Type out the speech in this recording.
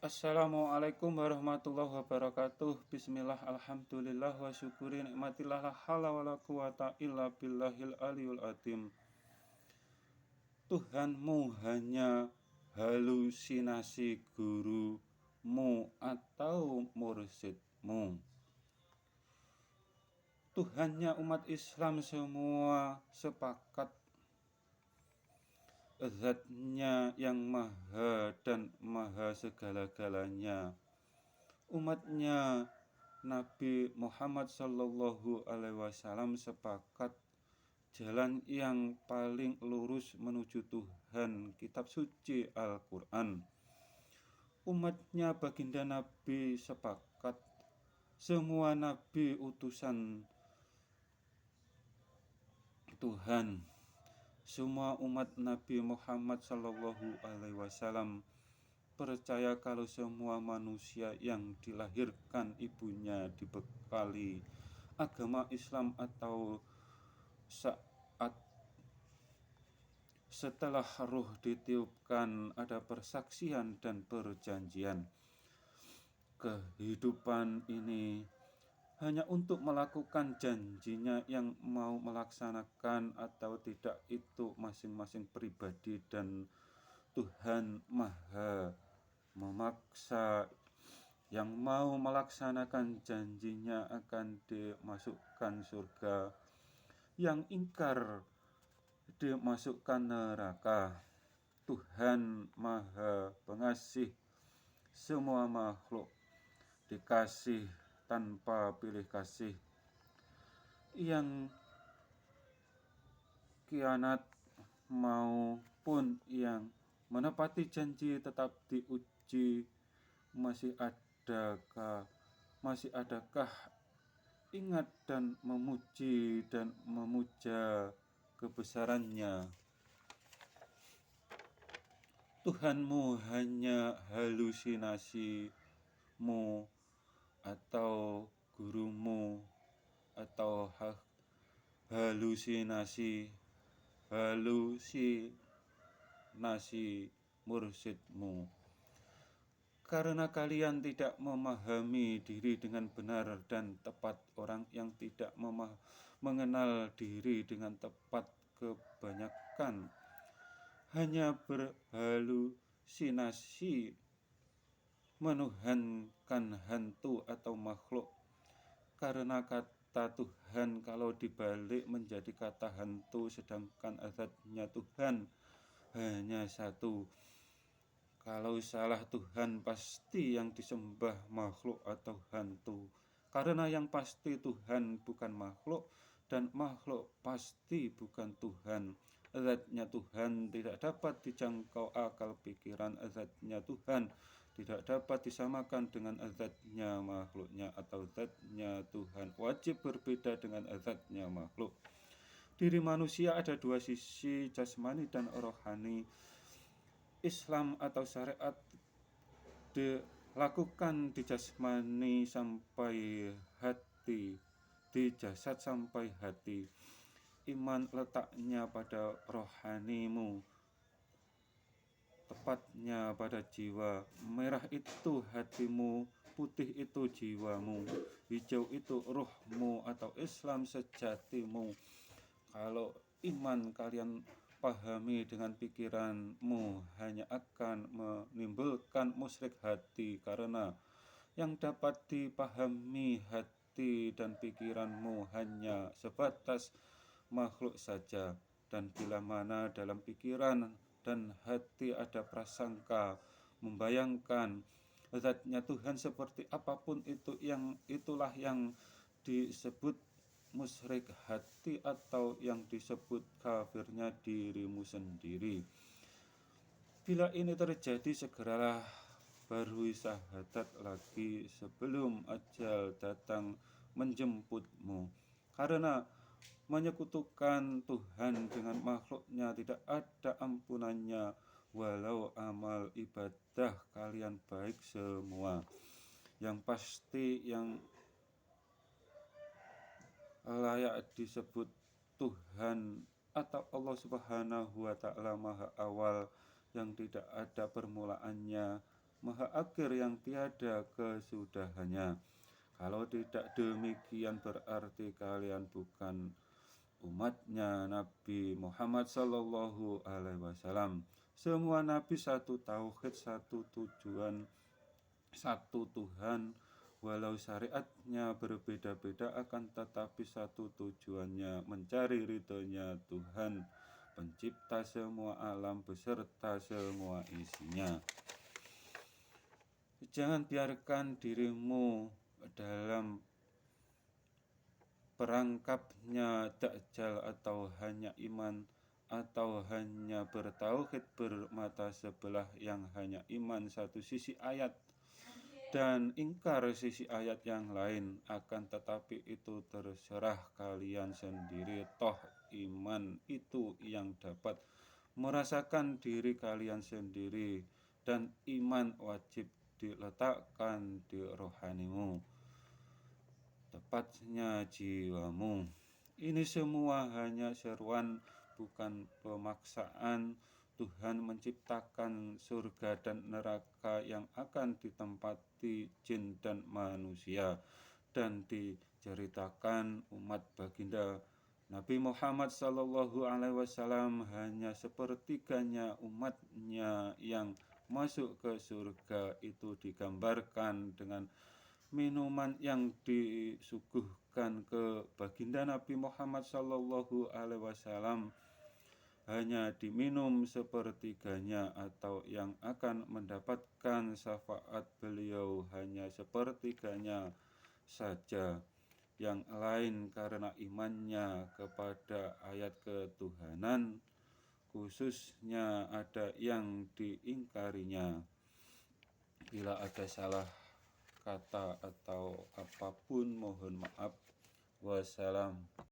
Assalamualaikum warahmatullahi wabarakatuh. Bismillah, alhamdulillah, wa syukuri nikmatillah, la hawla wa la quwata illa billahil aliyul azim. Tuhanmu hanya halusinasi gurumu atau mursyidmu. Tuhannya umat Islam semua sepakat Zatnya yang maha dan maha segala-galanya. Umatnya Nabi Muhammad Sallallahu Alaihi Wasallam sepakat jalan yang paling lurus menuju Tuhan, kitab suci Al-Quran. Umatnya baginda Nabi sepakat semua Nabi utusan Tuhan. Semua umat Nabi Muhammad Sallallahu Alaihi Wasallam percaya kalau semua manusia yang dilahirkan ibunya dibekali agama Islam atau saat setelah ruh ditiupkan ada persaksian dan perjanjian. Kehidupan ini hanya untuk melakukan janjinya, yang mau melaksanakan atau tidak itu masing-masing pribadi, dan Tuhan maha memaksa. Yang mau melaksanakan janjinya akan dimasukkan surga, yang ingkar dimasukkan neraka. Tuhan maha pengasih, semua makhluk dikasih tanpa pilih kasih. Yang khianat maupun yang menepati janji tetap diuji. Masih adakah ingat dan memuji dan memuja kebesarannya? Tuhanmu hanya halusinasimu atau gurumu atau halusinasi mursyidmu. Karena kalian tidak memahami diri dengan benar dan tepat. Orang yang tidak mengenal diri dengan tepat kebanyakan hanya berhalusinasi menuhankan hantu atau makhluk. Karena kata Tuhan kalau dibalik menjadi kata hantu, sedangkan zatnya Tuhan hanya satu. Kalau salah Tuhan, pasti yang disembah makhluk atau hantu. Karena yang pasti Tuhan bukan makhluk, dan makhluk pasti bukan Tuhan. Zatnya Tuhan tidak dapat dijangkau akal pikiran. Zatnya Tuhan tidak dapat disamakan dengan zatnya makhluknya atau zatnya Tuhan. Wajib berbeda dengan zatnya makhluk. Diri manusia ada dua sisi, jasmani dan rohani. Islam atau syariat dilakukan di jasmani sampai hati, di jasad sampai hati. Iman letaknya pada rohanimu, tepatnya pada jiwa. Merah itu hatimu, putih itu jiwamu, hijau itu ruhmu atau Islam sejatimu. Kalau iman kalian pahami dengan pikiranmu, hanya akan menimbulkan musyrik hati. Karena yang dapat dipahami hati dan pikiranmu hanya sebatas makhluk saja. Dan bila mana dalam pikiran dan hati ada prasangka, membayangkan zatnya Tuhan seperti apapun itu, itulah yang disebut musyrik hati atau yang disebut kafirnya dirimu sendiri. Bila ini terjadi, segeralah barui syahadat lagi sebelum ajal datang menjemputmu. Karena menyekutukan Tuhan dengan makhluknya tidak ada ampunannya, walau amal ibadah kalian baik semua. Yang pasti yang layak disebut Tuhan atau Allah Subhanahu wa Ta'ala Maha Awal, yang tidak ada permulaannya Maha akhir yang tiada kesudahannya. Kalau tidak demikian berarti kalian bukan umatnya Nabi Muhammad Sallallahu Alaihi Wasallam. Semua nabi satu tauhid, satu tujuan, satu Tuhan. Walau syariatnya berbeda-beda akan tetapi satu tujuannya mencari ridhonya Tuhan pencipta semua alam beserta semua isinya. Jangan biarkan dirimu dalam perangkapnya Dajjal atau hanya iman atau hanya bertauhid bermata sebelah yang hanya iman satu sisi ayat dan ingkar sisi ayat yang lain, akan tetapi itu terserah kalian sendiri. Toh iman itu yang dapat merasakan diri kalian sendiri, dan iman wajib diletakkan di rohanimu, tepatnya jiwamu. Ini semua hanya seruan, bukan pemaksaan. Tuhan menciptakan surga dan neraka yang akan ditempati jin dan manusia, dan diceritakan umat baginda Nabi Muhammad Sallallahu Alaihi Wasallam hanya sepertiganya umatnya yang masuk ke surga. Itu digambarkan dengan minuman yang disuguhkan ke baginda Nabi Muhammad Sallallahu Alaihi Wasallam hanya diminum sepertiganya, atau yang akan mendapatkan syafaat beliau hanya sepertiganya saja. Yang lain karena imannya kepada ayat ketuhanan, khususnya ada yang diingkarinya. Bila ada salah kata atau apapun mohon maaf. Wassalam.